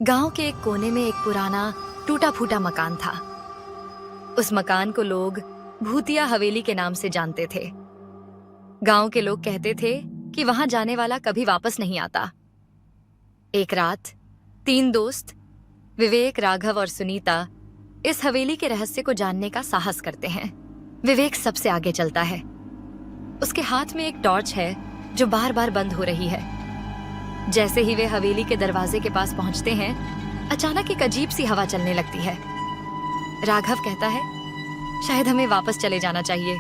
गांव के एक कोने में एक पुराना टूटा फूटा मकान था। उस मकान को लोग भूतिया हवेली के नाम से जानते थे। गांव के लोग कहते थे कि वहां जाने वाला कभी वापस नहीं आता। एक रात 3 दोस्त विवेक, राघव और सुनीता इस हवेली के रहस्य को जानने का साहस करते हैं। विवेक सबसे आगे चलता है। उसके हाथ में एक टॉर्च है जो बार बार बंद हो रही है। जैसे ही वे हवेली के दरवाजे के पास पहुंचते हैं, अचानक एक अजीब सी हवा चलने लगती है। राघव कहता है, शायद हमें वापस चले जाना चाहिए,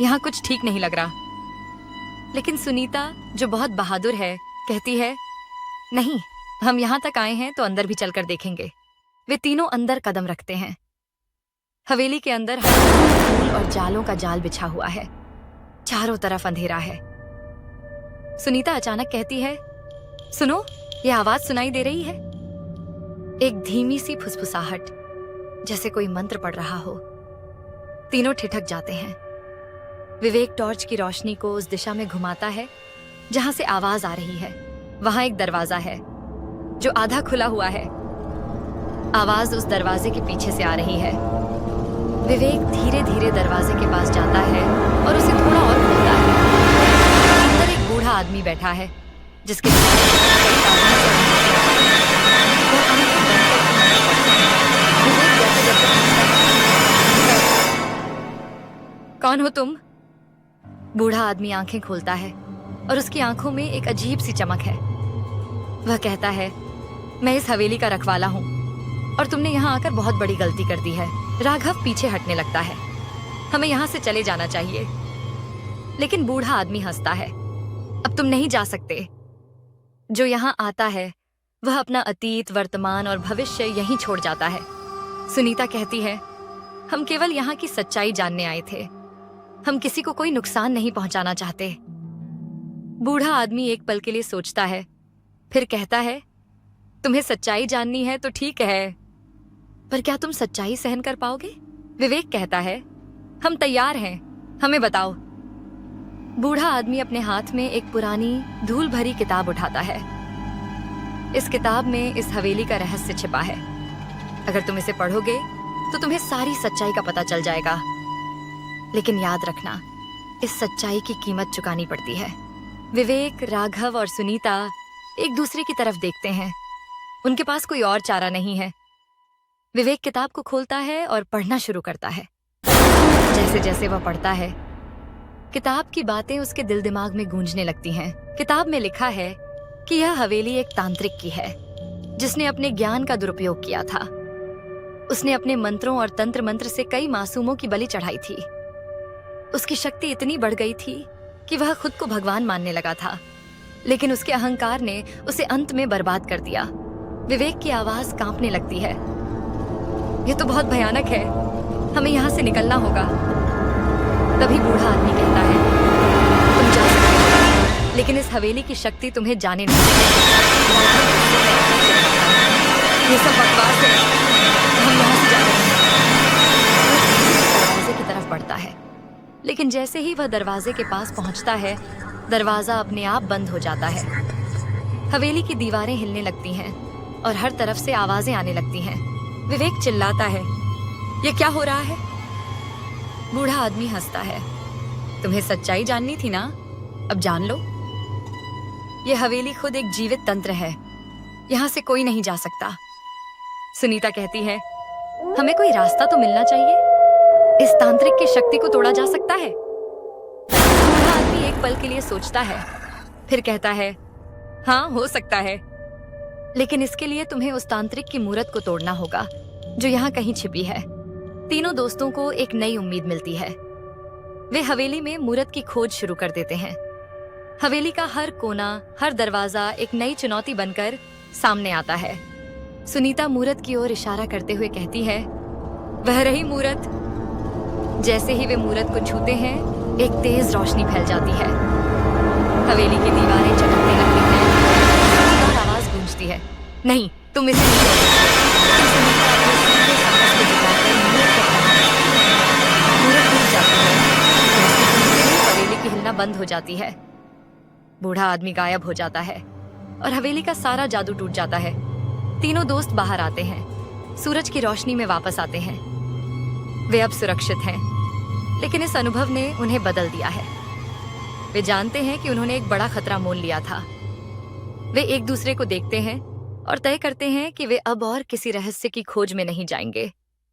यहाँ कुछ ठीक नहीं लग रहा। लेकिन सुनीता, जो बहुत बहादुर है, कहती है, नहीं, हम यहाँ तक आए हैं तो अंदर भी चलकर देखेंगे। वे तीनों अंदर कदम रखते हैं। हवेली के अंदर फूल और जालों का जाल बिछा हुआ है। चारों तरफ अंधेरा है। सुनीता अचानक कहती है, सुनो, ये आवाज सुनाई दे रही है। एक धीमी सी फुसफुसाहट, जैसे कोई मंत्र पढ़ रहा हो। तीनों ठिठक जाते हैं। विवेक टॉर्च की रोशनी को उस दिशा में घुमाता है जहां से आवाज आ रही है। वहां एक दरवाजा है जो आधा खुला हुआ है। आवाज उस दरवाजे के पीछे से आ रही है। विवेक धीरे धीरे दरवाजे के पास जाता है और उसे थोड़ा और खोलता है। अंदर एक बूढ़ा आदमी बैठा है जिसके कौन हो तुम? बूढ़ा आदमी आंखें खोलता है और उसकी आंखों में एक अजीब सी चमक है। वह कहता है, मैं इस हवेली का रखवाला हूं और तुमने यहाँ आकर बहुत बड़ी गलती कर दी है। राघव पीछे हटने लगता है। हमें यहाँ से चले जाना चाहिए। लेकिन बूढ़ा आदमी हंसता है, अब तुम नहीं जा सकते। जो यहाँ आता है वह अपना अतीत, वर्तमान और भविष्य यहीं छोड़ जाता है। सुनीता कहती है, हम केवल यहाँ की सच्चाई जानने आए थे। हम किसी को कोई नुकसान नहीं पहुंचाना चाहते। बूढ़ा आदमी एक पल के लिए सोचता है, फिर कहता है, तुम्हें सच्चाई जाननी है तो ठीक है, पर क्या तुम सच्चाई सहन कर पाओगे? विवेक कहता है, हम तैयार हैं, हमें बताओ। बूढ़ा आदमी अपने हाथ में एक पुरानी धूल भरी किताब उठाता है। इस किताब में इस हवेली का रहस्य छिपा है। अगर तुम इसे पढ़ोगे तो तुम्हें सारी सच्चाई का पता चल जाएगा। लेकिन याद रखना, इस सच्चाई की कीमत चुकानी पड़ती है। विवेक, राघव और सुनीता एक दूसरे की तरफ देखते हैं। उनके पास कोई और चारा नहीं है। विवेक किताब को खोलता है और पढ़ना शुरू करता है। जैसे जैसे वह पढ़ता है, किताब की बातें उसके दिल दिमाग में गूंजने लगती हैं। किताब में लिखा है कि यह हवेली एक तांत्रिक की है जिसने अपने ज्ञान का दुरुपयोग किया था। उसने अपने मंत्रों और तंत्र मंत्र से कई मासूमों की बलि चढ़ाई थी। उसकी शक्ति इतनी बढ़ गई थी कि वह खुद को भगवान मानने लगा था। लेकिन उसके अहंकार ने उसे अंत में बर्बाद कर दिया। विवेक की आवाज कांपने लगती है। यह तो बहुत भयानक है, हमें यहाँ से निकलना होगा। तभी बूढ़ा आदमी कहता है, तुम जा सकते हो, लेकिन इस हवेली की शक्ति तुम्हें जाने नहीं देगी। ये सब बकवास है, हम यहाँ से जा रहे हैं। दरवाजे की तरफ बढ़ता है, लेकिन जैसे ही वह दरवाजे के पास पहुंचता है, दरवाजा अपने आप बंद हो जाता है। हवेली की दीवारें हिलने लगती हैं और हर तरफ से आवाजें आने लगती हैं। विवेक चिल्लाता है, ये क्या हो रहा है? बूढ़ा आदमी हंसता है, तुम्हें सच्चाई जाननी थी ना, अब जान लो। ये हवेली खुद एक जीवित तंत्र है, यहाँ से कोई नहीं जा सकता। सुनीता कहती है, हमें कोई रास्ता तो मिलना चाहिए। इस तांत्रिक की शक्ति को तोड़ा जा सकता है। बूढ़ा आदमी एक पल के लिए सोचता है, फिर कहता है, हाँ, हो सकता है, लेकिन इसके लिए तुम्हें उस तांत्रिक की मूरत को तोड़ना होगा जो यहाँ कहीं छिपी है। तीनों दोस्तों को एक नई उम्मीद मिलती है। वे हवेली में मूरत की खोज शुरू कर देते हैं। हवेली का हर कोना, हर दरवाजा एक नई चुनौती बनकर सामने आता है। सुनीता मूरत की ओर इशारा करते हुए कहती है, वह रही मूरत। जैसे ही वे मूरत को छूते हैं, एक तेज रोशनी फैल जाती है। हवेली की दीवारें चटकने लगती हैं। आवाज गूंजती है, नहीं, तुम इसे नहीं छोड़ सकते। मूरत टूट जाती है, हवेली की हिलना बंद हो जाती है। बूढ़ा आदमी गायब हो जाता है और हवेली का सारा जादू टूट जाता है। तीनों दोस्त बाहर आते हैं, सूरज की रोशनी में वापस आते हैं। वे अब सुरक्षित हैं, लेकिन इस अनुभव ने उन्हें बदल दिया है। वे जानते हैं कि उन्होंने एक बड़ा खतरा मोल लिया था। वे एक दूसरे को देखते हैं और तय करते हैं कि वे अब और किसी रहस्य की खोज में नहीं जाएंगे।